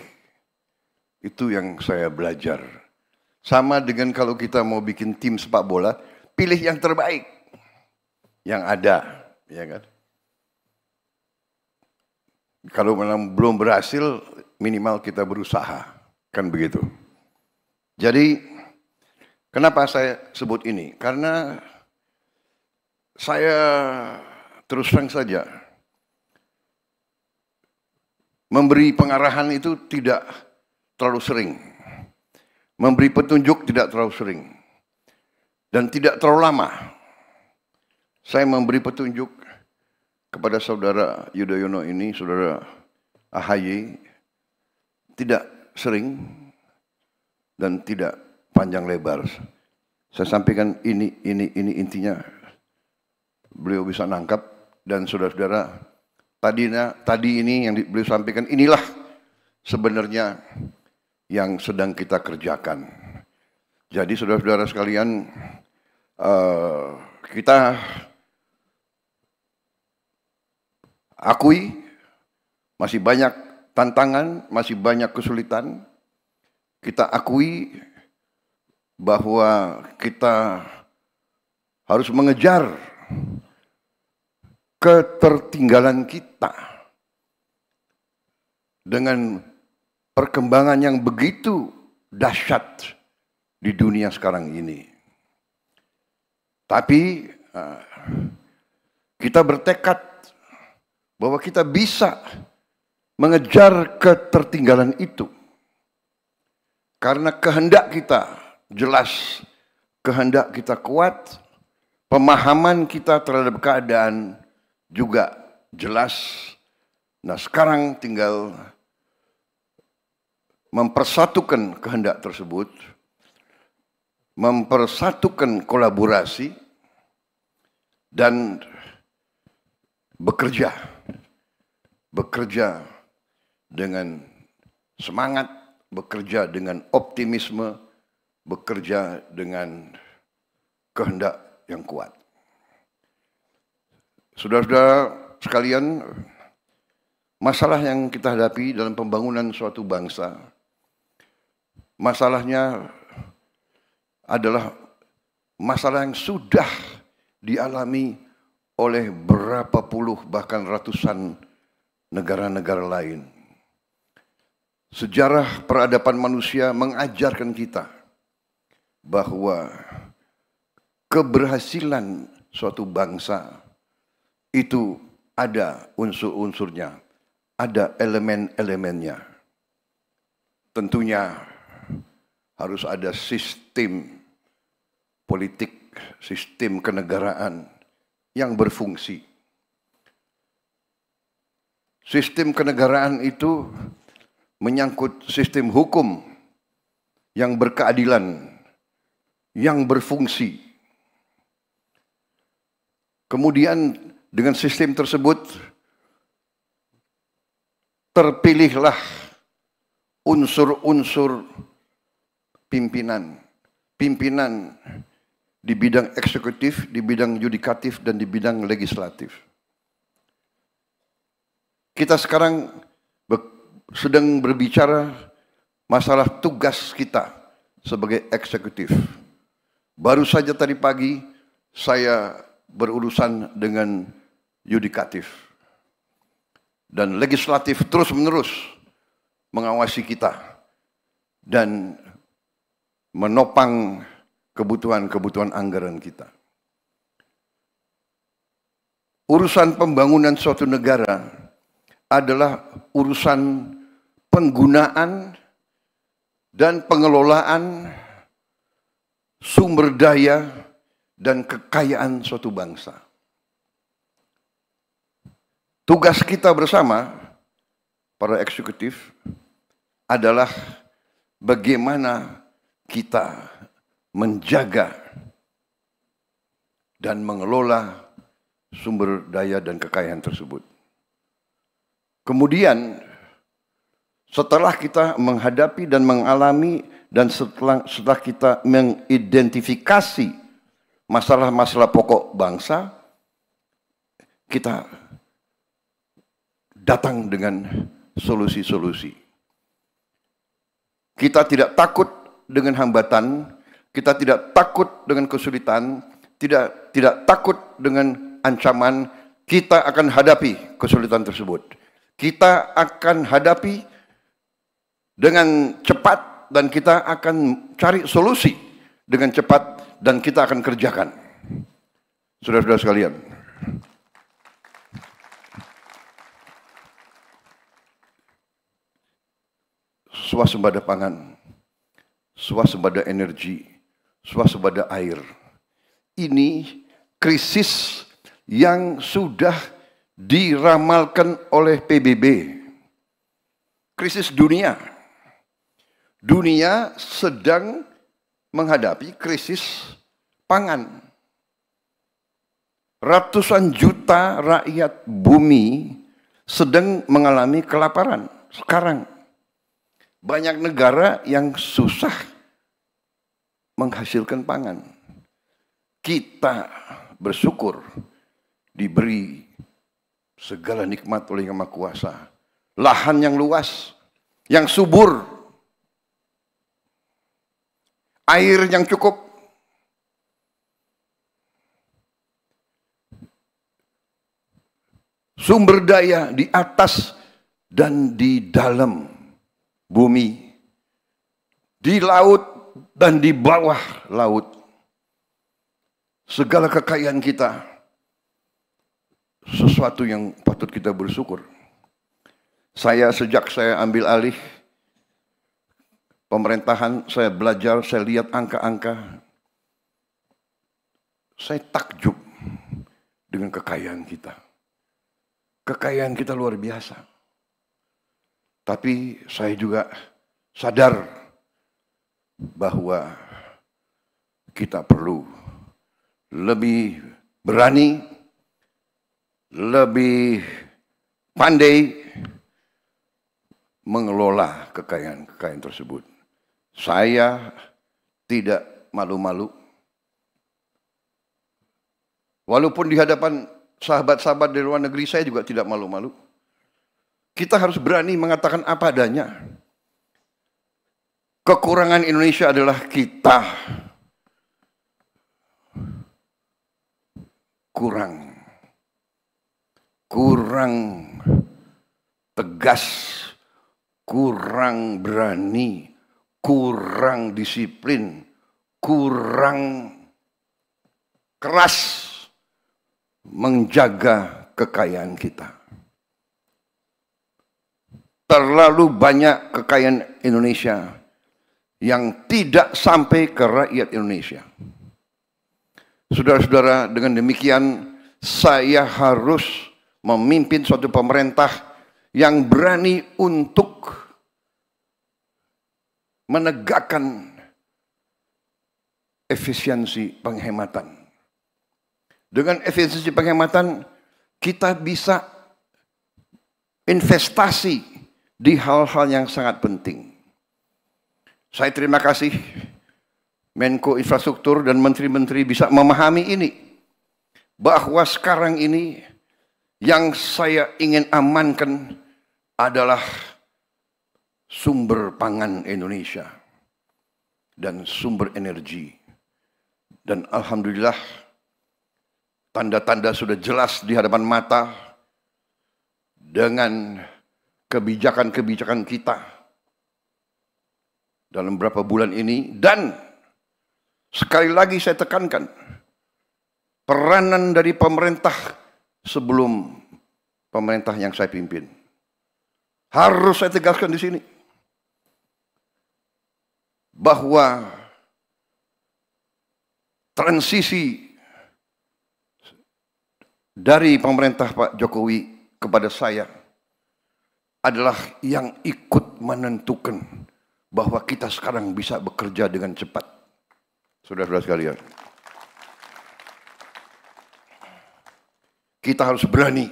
Itu yang saya belajar. Sama dengan kalau kita mau bikin tim sepak bola, pilih yang terbaik yang ada, ya kan? Kalau memang belum berhasil, minimal kita berusaha, kan begitu. Jadi, kenapa saya sebut ini? Karena saya terus terang saja memberi pengarahan itu tidak terlalu sering. Memberi petunjuk tidak terlalu sering. Dan tidak terlalu lama. Saya memberi petunjuk kepada Saudara Yudhoyono ini, Saudara AHY, tidak sering dan tidak panjang lebar. Saya sampaikan ini intinya. Beliau bisa nangkap, dan saudara-saudara, tadi ini yang beliau sampaikan, inilah sebenarnya yang sedang kita kerjakan. Jadi saudara-saudara sekalian, kita akui masih banyak tantangan, masih banyak kesulitan. Kita akui bahwa kita harus mengejar ketertinggalan kita dengan perkembangan yang begitu dahsyat di dunia sekarang ini. Tapi kita bertekad bahwa kita bisa mengejar ketertinggalan itu. Karena kehendak kita jelas, kehendak kita kuat, pemahaman kita terhadap keadaan juga jelas. Nah, sekarang tinggal mempersatukan kehendak tersebut, mempersatukan kolaborasi, dan bekerja dengan semangat, bekerja dengan optimisme, bekerja dengan kehendak yang kuat. Saudara-saudara sekalian, masalah yang kita hadapi dalam pembangunan suatu bangsa, masalahnya adalah masalah yang sudah dialami oleh berapa puluh bahkan ratusan negara-negara lain. Sejarah peradaban manusia mengajarkan kita bahwa keberhasilan suatu bangsa itu ada unsur-unsurnya, ada elemen-elemennya. Tentunya harus ada sistem politik, sistem kenegaraan yang berfungsi. Sistem kenegaraan itu menyangkut sistem hukum yang berkeadilan, yang berfungsi. Kemudian dengan sistem tersebut terpilihlah unsur-unsur pimpinan di bidang eksekutif, di bidang yudikatif, dan di bidang legislatif. Kita sekarang sedang berbicara masalah tugas kita sebagai eksekutif. Baru saja tadi pagi saya berurusan dengan yudikatif. Dan legislatif terus-menerus mengawasi kita dan menopang kebutuhan-kebutuhan anggaran kita. Urusan pembangunan suatu negara adalah urusan penggunaan dan pengelolaan sumber daya dan kekayaan suatu bangsa. Tugas kita bersama, para eksekutif, adalah bagaimana kita menjaga dan mengelola sumber daya dan kekayaan tersebut. Kemudian setelah kita menghadapi dan mengalami dan setelah kita mengidentifikasi masalah-masalah pokok bangsa, kita datang dengan solusi-solusi. Kita tidak takut dengan hambatan, kita tidak takut dengan kesulitan, tidak takut dengan ancaman. Kita akan hadapi kesulitan tersebut. Kita akan hadapi dengan cepat dan kita akan cari solusi dengan cepat dan kita akan kerjakan. Saudara-saudara sekalian, swasembada pangan, swasembada energi, swasembada air. Ini krisis yang sudah diramalkan oleh PBB. Krisis dunia. Dunia sedang menghadapi krisis pangan. Ratusan juta rakyat bumi sedang mengalami kelaparan sekarang. Banyak negara yang susah menghasilkan pangan. Kita bersyukur diberi segala nikmat oleh Yang Maha Kuasa. Lahan yang luas, yang subur, air yang cukup, sumber daya di atas dan di dalam bumi, di laut dan di bawah laut. Segala kekayaan kita, sesuatu yang patut kita bersyukur. Sejak saya ambil alih pemerintahan, saya belajar, saya lihat angka-angka. Saya takjub dengan kekayaan kita. Kekayaan kita luar biasa. Tapi saya juga sadar bahwa kita perlu lebih berani, lebih pandai mengelola kekayaan-kekayaan tersebut. Saya tidak malu-malu. Walaupun di hadapan sahabat-sahabat di luar negeri, saya juga tidak malu-malu. Kita harus berani mengatakan apa adanya. Kekurangan Indonesia adalah kita kurang tegas, kurang berani, kurang disiplin, kurang keras menjaga kekayaan kita. Terlalu banyak kekayaan Indonesia yang tidak sampai ke rakyat Indonesia. Saudara-saudara, dengan demikian saya harus memimpin suatu pemerintah yang berani untuk menegakkan efisiensi penghematan. Dengan efisiensi penghematan, kita bisa investasi di hal-hal yang sangat penting. Saya terima kasih Menko Infrastruktur dan menteri-menteri bisa memahami ini. Bahwa sekarang ini yang saya ingin amankan adalah sumber pangan Indonesia dan sumber energi. Dan alhamdulillah tanda-tanda sudah jelas di hadapan mata dengan kebijakan-kebijakan kita dalam beberapa bulan ini. Dan sekali lagi saya tekankan, peranan dari pemerintah sebelum pemerintah yang saya pimpin. Harus saya tegaskan di sini bahwa transisi dari pemerintah Pak Jokowi kepada saya adalah yang ikut menentukan bahwa kita sekarang bisa bekerja dengan cepat. Saudara-saudara sekalian, kita harus berani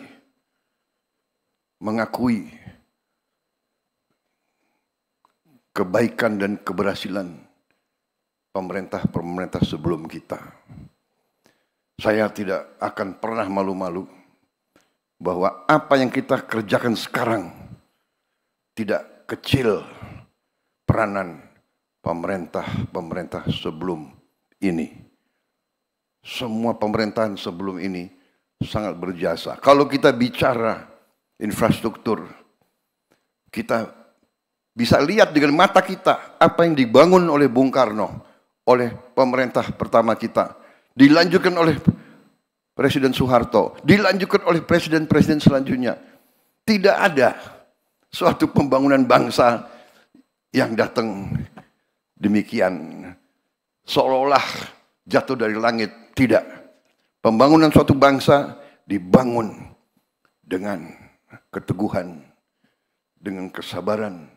mengakui kebaikan dan keberhasilan pemerintah-pemerintah sebelum kita. Saya tidak akan pernah malu-malu bahwa apa yang kita kerjakan sekarang tidak kecil peranan pemerintah-pemerintah sebelum ini. Semua pemerintahan sebelum ini sangat berjasa. Kalau kita bicara infrastruktur, kita bisa lihat dengan mata kita apa yang dibangun oleh Bung Karno, oleh pemerintah pertama kita, dilanjutkan oleh Presiden Soeharto, dilanjutkan oleh presiden-presiden selanjutnya. Tidak ada suatu pembangunan bangsa yang datang demikian seolah-olah jatuh dari langit. Tidak. Pembangunan suatu bangsa dibangun dengan keteguhan, dengan kesabaran,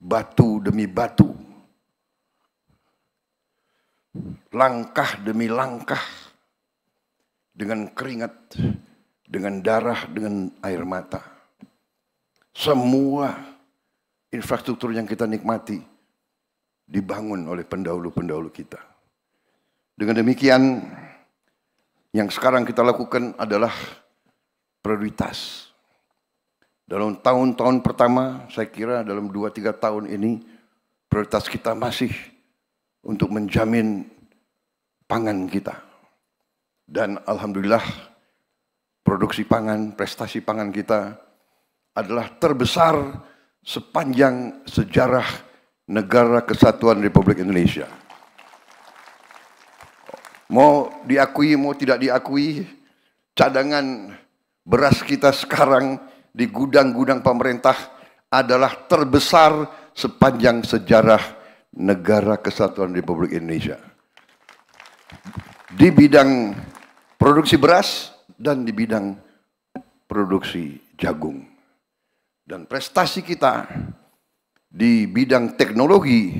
batu demi batu, langkah demi langkah, dengan keringat, dengan darah, dengan air mata. Semua infrastruktur yang kita nikmati dibangun oleh pendahulu-pendahulu kita. Dengan demikian, yang sekarang kita lakukan adalah prioritas. Dalam tahun-tahun pertama, saya kira dalam 2-3 tahun ini, prioritas kita masih untuk menjamin pangan kita. Dan alhamdulillah, produksi pangan, prestasi pangan kita adalah terbesar sepanjang sejarah Negara Kesatuan Republik Indonesia. Mau diakui, mau tidak diakui, cadangan beras kita sekarang di gudang-gudang pemerintah adalah terbesar sepanjang sejarah Negara Kesatuan Republik Indonesia. Di bidang produksi beras dan di bidang produksi jagung. Dan prestasi kita di bidang teknologi,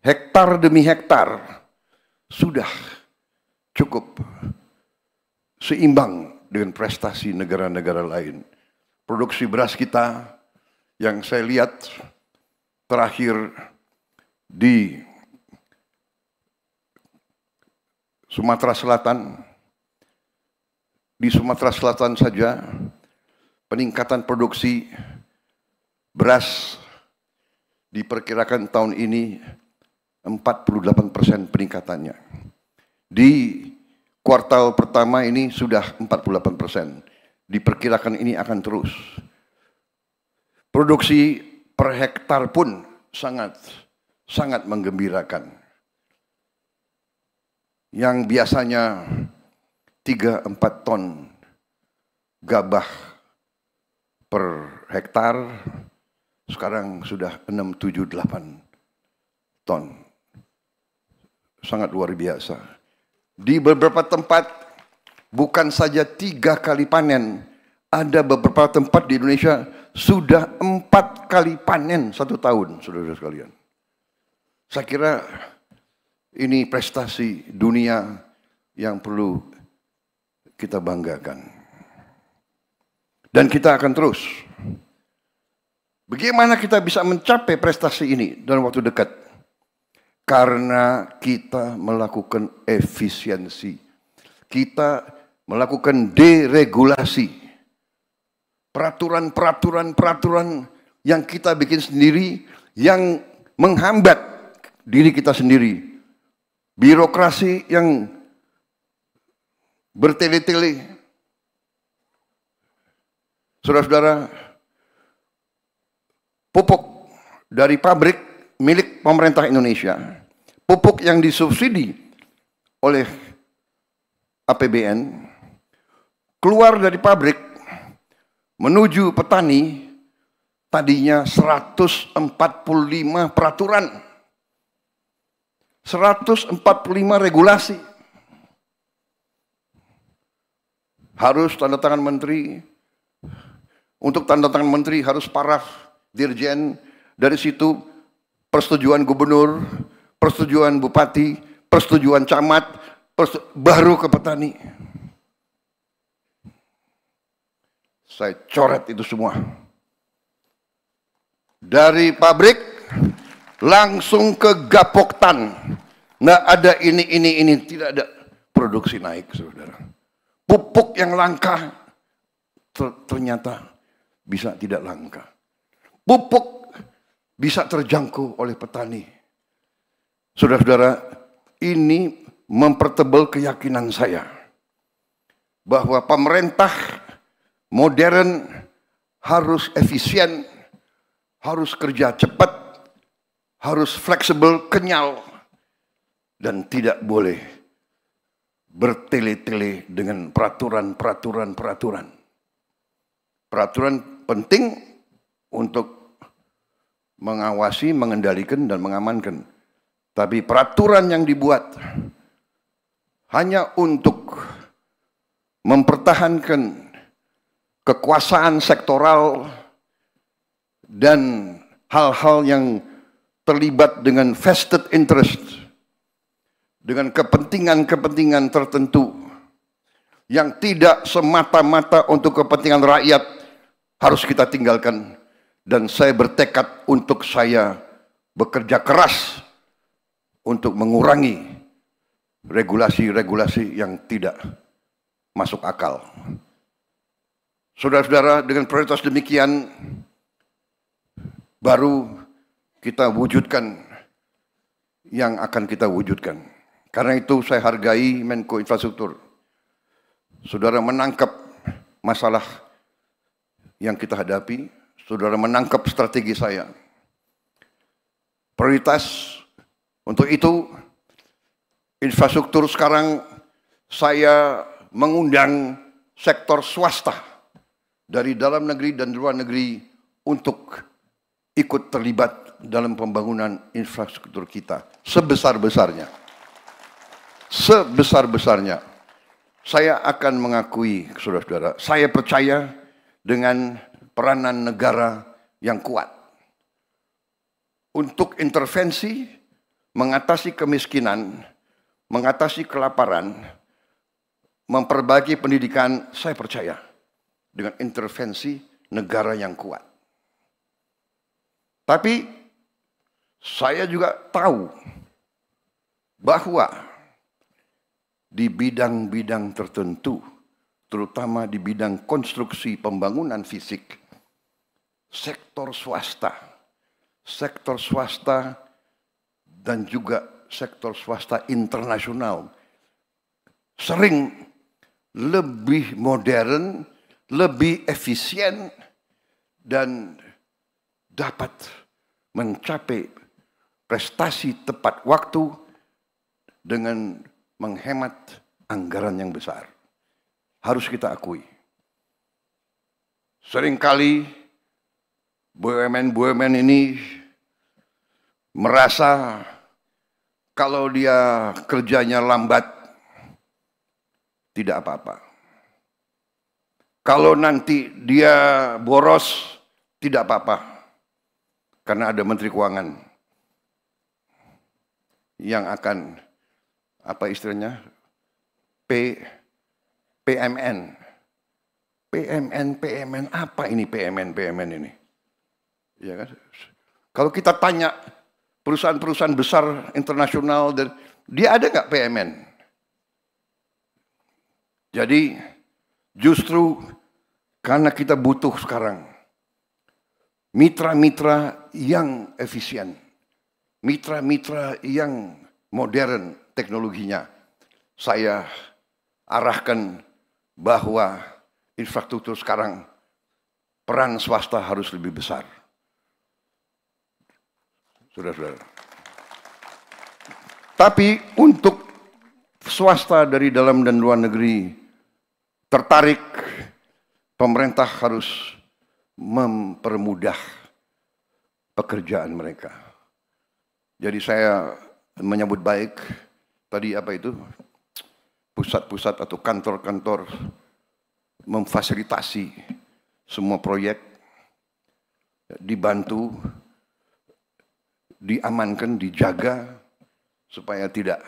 hektar demi hektar, sudah cukup seimbang dengan prestasi negara-negara lain. Produksi beras kita yang saya lihat terakhir di Sumatera Selatan, di Sumatera Selatan saja peningkatan produksi beras diperkirakan tahun ini 48% peningkatannya. Di kuartal pertama ini sudah 48%. Diperkirakan ini akan terus. Produksi per hektar pun sangat menggembirakan. Yang biasanya 3-4 ton gabah per hektar, sekarang sudah 6-7-8 ton. Sangat luar biasa. Di beberapa tempat bukan saja 3 kali panen, ada beberapa tempat di Indonesia sudah 4 kali panen 1 tahun, saudara-saudara sekalian. Saya kira ini prestasi dunia yang perlu kita banggakan. Dan kita akan terus. Bagaimana kita bisa mencapai prestasi ini dalam waktu dekat? Karena kita melakukan efisiensi. Kita melakukan deregulasi. Peraturan yang kita bikin sendiri, yang menghambat diri kita sendiri. Birokrasi yang bertele-tele. Saudara-saudara, pupuk dari pabrik milik pemerintah Indonesia, pupuk yang disubsidi oleh APBN, keluar dari pabrik menuju petani, tadinya 145 peraturan. 145 regulasi. Harus tanda tangan menteri. Untuk tanda tangan menteri harus paraf dirjen. Dari situ persetujuan gubernur, persetujuan bupati, persetujuan camat, baru ke petani. Saya coret itu semua. Dari pabrik langsung ke Gapoktan. Nggak ada ini, tidak ada. Produksi naik, saudara. Pupuk yang langka ternyata bisa tidak langka. Pupuk bisa terjangkau oleh petani. Saudara-saudara, ini mempertebal keyakinan saya bahwa pemerintah modern harus efisien, harus kerja cepat, harus fleksibel, kenyal, dan tidak boleh bertele-tele dengan peraturan. Peraturan penting untuk mengawasi, mengendalikan, dan mengamankan. Tapi peraturan yang dibuat hanya untuk mempertahankan kekuasaan sektoral dan hal-hal yang terlibat dengan vested interest, dengan kepentingan-kepentingan tertentu yang tidak semata-mata untuk kepentingan rakyat, harus kita tinggalkan. Dan saya bertekad untuk saya bekerja keras untuk mengurangi regulasi-regulasi yang tidak masuk akal. Saudara-saudara, dengan prioritas demikian, baru kita wujudkan yang akan kita wujudkan. Karena itu saya hargai Menko Infrastruktur. Saudara menangkap masalah yang kita hadapi, saudara menangkap strategi saya. Prioritas untuk itu, infrastruktur sekarang saya mengundang sektor swasta dari dalam negeri dan luar negeri untuk ikut terlibat dalam pembangunan infrastruktur kita sebesar-besarnya. Sebesar-besarnya. Saya akan mengakui, saudara-saudara, saya percaya dengan peranan negara yang kuat untuk intervensi, mengatasi kemiskinan, mengatasi kelaparan, memperbaiki pendidikan. Saya percaya dengan intervensi negara yang kuat. Tapi saya juga tahu bahwa di bidang-bidang tertentu, terutama di bidang konstruksi pembangunan fisik, sektor swasta dan juga sektor swasta internasional sering lebih modern, lebih efisien, dan dapat mencapai prestasi tepat waktu dengan menghemat anggaran yang besar. Harus kita akui. Seringkali BUMN ini merasa kalau dia kerjanya lambat, tidak apa-apa. Kalau nanti dia boros, tidak apa-apa. Karena ada Menteri Keuangan yang akan, apa istilahnya, PMN. PMN, apa ini PMN ini? Ya kan? Kalau kita tanya perusahaan-perusahaan besar internasional, dia ada nggak PMN? Jadi justru karena kita butuh sekarang mitra-mitra yang efisien, mitra-mitra yang modern teknologinya, saya arahkan bahwa infrastruktur sekarang peran swasta harus lebih besar. Saudara-saudara. Tapi untuk swasta dari dalam dan luar negeri tertarik, pemerintah harus mempermudah pekerjaan mereka. Jadi saya menyambut baik tadi apa itu, pusat-pusat atau kantor-kantor memfasilitasi semua proyek, dibantu, diamankan, dijaga supaya tidak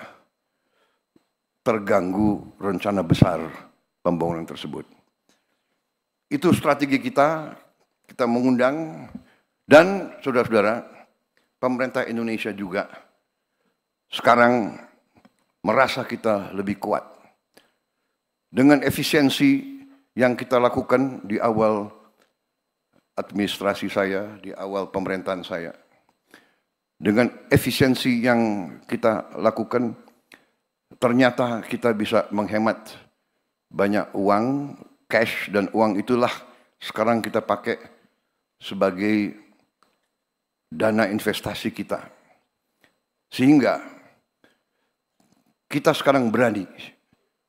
terganggu rencana besar pembangunan tersebut. Itu strategi kita mengundang, dan saudara-saudara, pemerintah Indonesia juga sekarang merasa kita lebih kuat. Dengan efisiensi yang kita lakukan di awal administrasi saya, di awal pemerintahan saya, dengan efisiensi yang kita lakukan, ternyata kita bisa menghemat banyak uang, cash, dan uang itulah sekarang kita pakai sebagai dana investasi kita. Sehingga kita sekarang berani,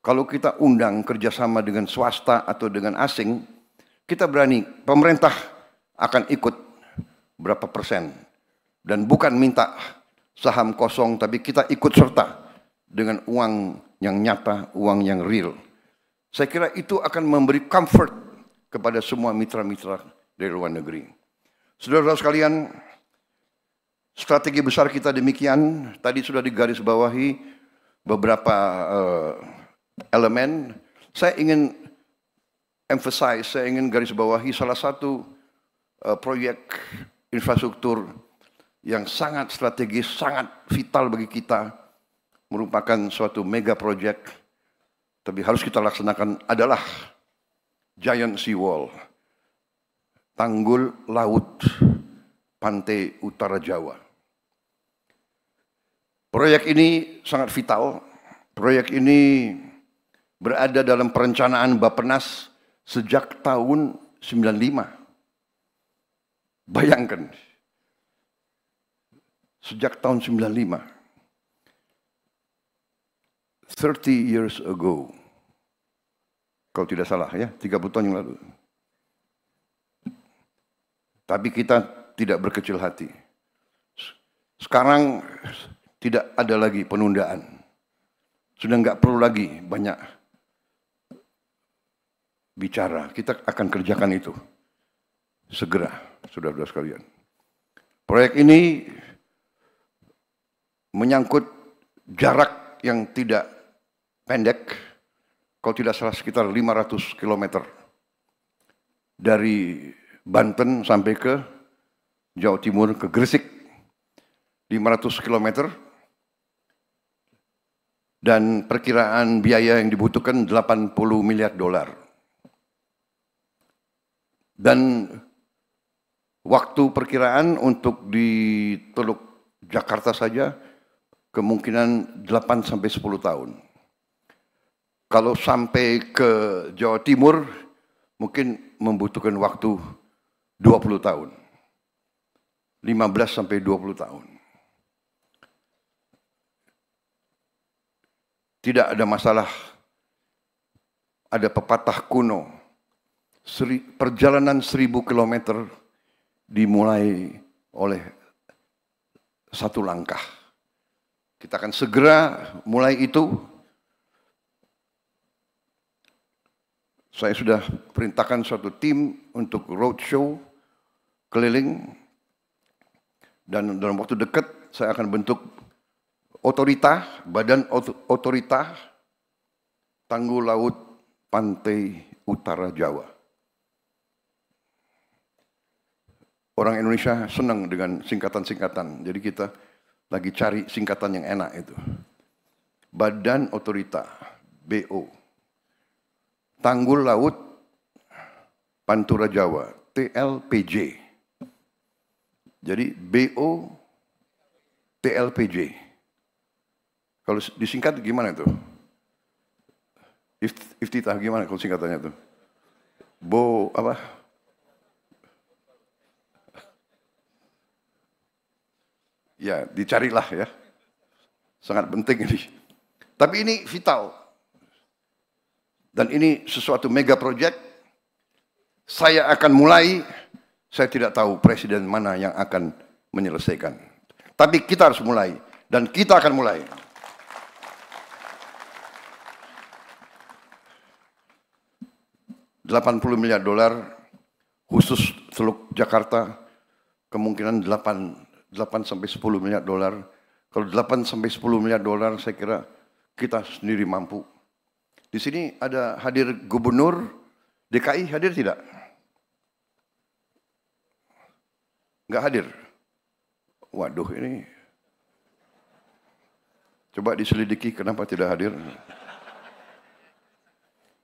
kalau kita undang kerjasama dengan swasta atau dengan asing, kita berani, pemerintah akan ikut berapa persen. Dan bukan minta saham kosong, tapi kita ikut serta dengan uang yang nyata, uang yang real. Saya kira itu akan memberi comfort kepada semua mitra-mitra dari luar negeri. Saudara-saudara sekalian, strategi besar kita demikian. Tadi sudah digarisbawahi beberapa elemen. Saya ingin emphasize, saya ingin garisbawahi salah satu proyek infrastruktur yang sangat strategis, sangat vital bagi kita, merupakan suatu mega project, tapi harus kita laksanakan, adalah Giant Sea Wall, tanggul laut pantai utara Jawa. Proyek ini sangat vital. Proyek ini berada dalam perencanaan Bappenas sejak tahun 95. Bayangkan, sejak tahun 95, 30 years ago, kalau tidak salah ya, 30 tahun yang lalu. Tapi kita tidak berkecil hati. Sekarang tidak ada lagi penundaan. Sudah nggak perlu lagi banyak bicara. Kita akan kerjakan itu segera, saudara-saudara sekalian. Proyek ini menyangkut jarak yang tidak pendek, kalau tidak salah sekitar 500 km dari Banten sampai ke Jawa Timur, ke Gresik, 500 km, dan perkiraan biaya yang dibutuhkan 80 miliar dolar. Dan waktu perkiraan untuk di Teluk Jakarta saja kemungkinan 8 sampai 10 tahun. Kalau sampai ke Jawa Timur mungkin membutuhkan waktu 20 tahun. 15 sampai 20 tahun. Tidak ada masalah. Ada pepatah kuno. Perjalanan 1000 kilometer dimulai oleh satu langkah. Kita akan segera mulai itu. Saya sudah perintahkan suatu tim untuk roadshow keliling, dan dalam waktu dekat saya akan bentuk otorita, badan otorita Tanggul Laut Pantai Utara Jawa. Orang Indonesia senang dengan singkatan-singkatan, jadi kita lagi cari singkatan yang enak itu. Badan Otorita, BO. Tanggul Laut Pantura Jawa, TLPJ. Jadi BO TLPJ. Kalau disingkat gimana itu? Iftitah gimana kalau singkatannya itu? Bo apa? Ya, dicarilah ya. Sangat penting ini. Tapi ini vital. Dan ini sesuatu mega project. Saya akan mulai, saya tidak tahu presiden mana yang akan menyelesaikan. Tapi kita harus mulai, dan kita akan mulai. $80 miliar khusus Teluk Jakarta, kemungkinan 8 sampai 10 miliar dolar. Kalau 8 sampai 10 miliar dolar saya kira kita sendiri mampu. Di sini ada hadir Gubernur DKI, hadir tidak? Enggak hadir? Waduh, ini coba diselidiki kenapa tidak hadir.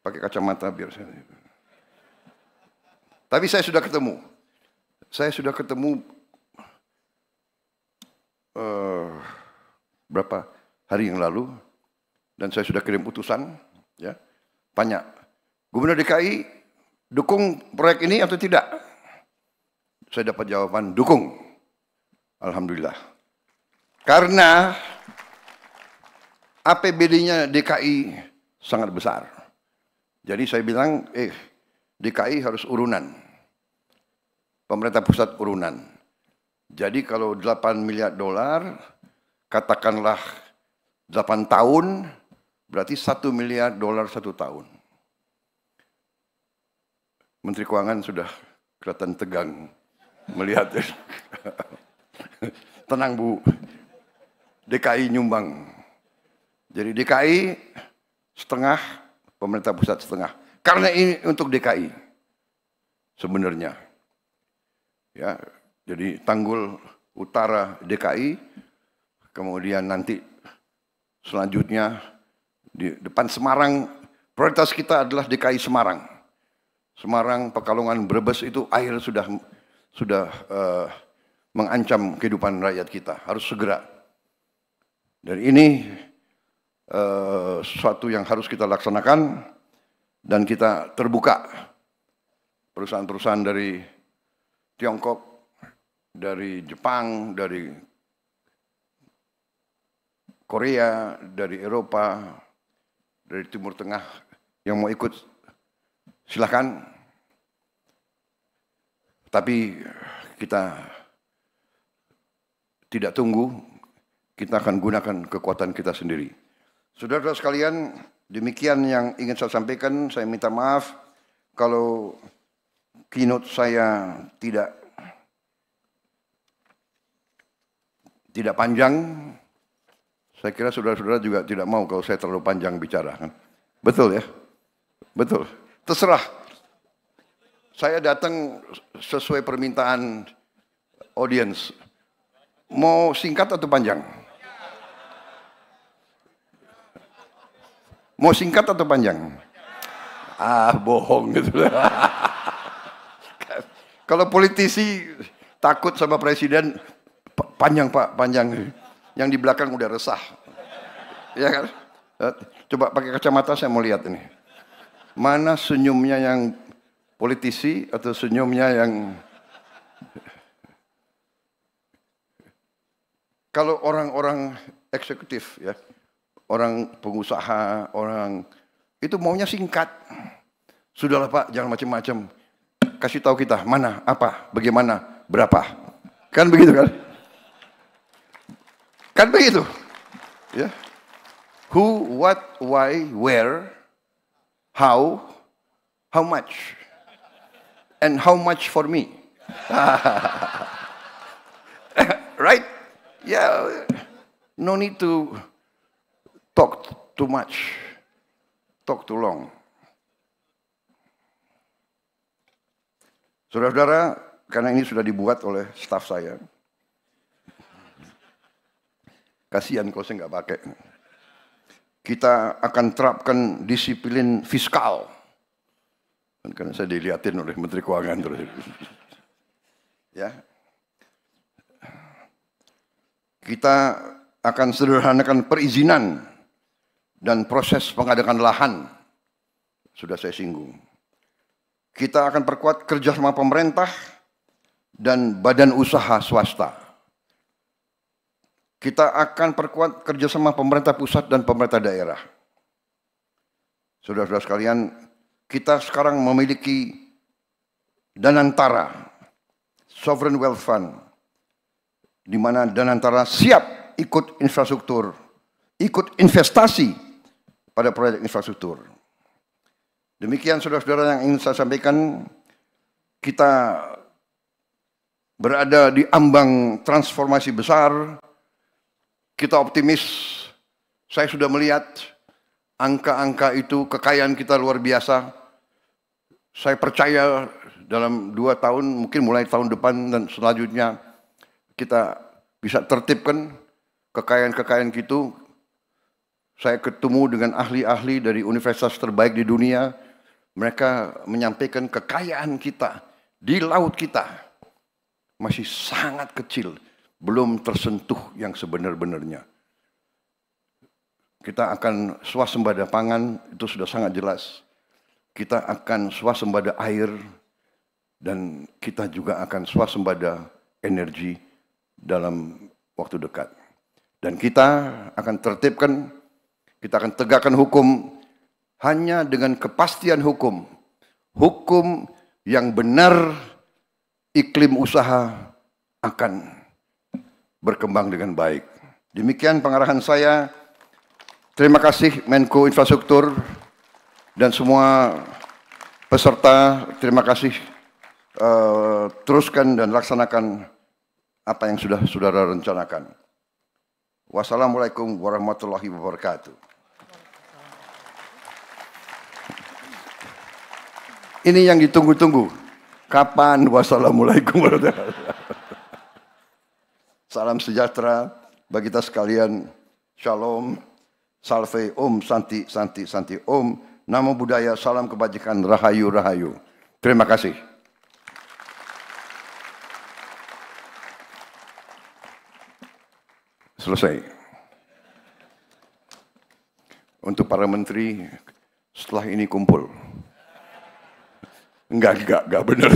Pakai kacamata biar saya. Tapi saya sudah ketemu. Saya sudah ketemu berapa hari yang lalu, dan saya sudah kirim utusan. Ya, tanya, Gubernur DKI dukung proyek ini atau tidak? Saya dapat jawaban, dukung. Alhamdulillah. Karena APBD-nya DKI sangat besar. Jadi saya bilang, DKI harus urunan. Pemerintah pusat urunan. Jadi kalau 8 miliar dolar, katakanlah 8 tahun, berarti 1 miliar dolar 1 tahun. Menteri Keuangan sudah kelihatan tegang melihat. Tenang Bu, DKI nyumbang. Jadi DKI setengah, pemerintah pusat setengah. Karena ini untuk DKI sebenarnya. Ya, jadi Tanggul Utara DKI, kemudian nanti selanjutnya di depan Semarang, prioritas kita adalah DKI Semarang. Semarang, Pekalongan, Brebes itu air sudah mengancam kehidupan rakyat kita, harus segera. Dan ini sesuatu yang harus kita laksanakan, dan kita terbuka. perusahaan-perusahaan dari Tiongkok, dari Jepang, dari Korea, dari Eropa, dari Timur Tengah yang mau ikut silakan. Tapi kita tidak tunggu, kita akan gunakan kekuatan kita sendiri. Saudara-saudara sekalian, demikian yang ingin saya sampaikan. Saya minta maaf kalau keynote saya tidak panjang. Saya kira saudara-saudara juga tidak mau kalau saya terlalu panjang bicara, kan? Betul ya? Betul. Terserah. Saya datang sesuai permintaan audiens. Mau singkat atau panjang? Mau singkat atau panjang? Bohong gitu. Kalau politisi takut sama presiden, panjang Pak, panjang. Yang di belakang udah resah. Ya kan? Coba pakai kacamata saya mau lihat ini. Mana senyumnya yang politisi atau senyumnya yang... Kalau orang-orang eksekutif ya, orang pengusaha, orang itu maunya singkat. Sudahlah Pak, jangan macam-macam. Kasih tahu kita mana, apa, bagaimana, berapa. Kan begitu kan? Kan begitu. Ya. Who, what, why, where, how much, and how much for me. Right? Yeah, no need to talk too much, talk too long. Saudara-saudara, karena ini sudah dibuat oleh staf saya, kasihan kalau saya nggak pakai. Kita akan terapkan disiplin fiskal. Karena saya dilihatin oleh Menteri Keuangan terus. Ya. Kita akan sederhanakan perizinan dan proses pengadaan lahan. Sudah saya singgung. Kita akan perkuat kerjasama pemerintah dan badan usaha swasta. Kita akan perkuat kerjasama pemerintah pusat dan pemerintah daerah. Saudara-saudara sekalian, kita sekarang memiliki Danantara, Sovereign Wealth Fund, di mana Danantara siap ikut infrastruktur, ikut investasi pada proyek infrastruktur. Demikian saudara-saudara yang ingin saya sampaikan, kita berada di ambang transformasi besar. Kita optimis, saya sudah melihat angka-angka itu, kekayaan kita luar biasa. Saya percaya dalam 2 tahun, mungkin mulai tahun depan dan selanjutnya, kita bisa tertibkan kekayaan-kekayaan itu. Saya ketemu dengan ahli-ahli dari universitas terbaik di dunia. Mereka menyampaikan kekayaan kita di laut kita masih sangat kecil. Belum tersentuh yang sebenar-benarnya. Kita akan swasembada pangan, itu sudah sangat jelas. Kita akan swasembada air, dan kita juga akan swasembada energi dalam waktu dekat. Dan kita akan tertibkan, kita akan tegakkan hukum hanya dengan kepastian hukum. Hukum yang benar, iklim usaha akan berkembang dengan baik. Demikian pengarahan saya. Terima kasih Menko Infrastruktur dan semua peserta. Terima kasih. Teruskan dan laksanakan apa yang sudah saudara rencanakan. Wassalamualaikum warahmatullahi wabarakatuh. Ini yang ditunggu-tunggu. Kapan wassalamualaikum warahmatullahi wabarakatuh. Salam sejahtera bagi kita sekalian. Shalom, salve, om, santi, santi, santi, om. Namo Buddhaya, salam kebajikan, rahayu, rahayu. Terima kasih. Selesai. Untuk para menteri, setelah ini kumpul. Enggak benar.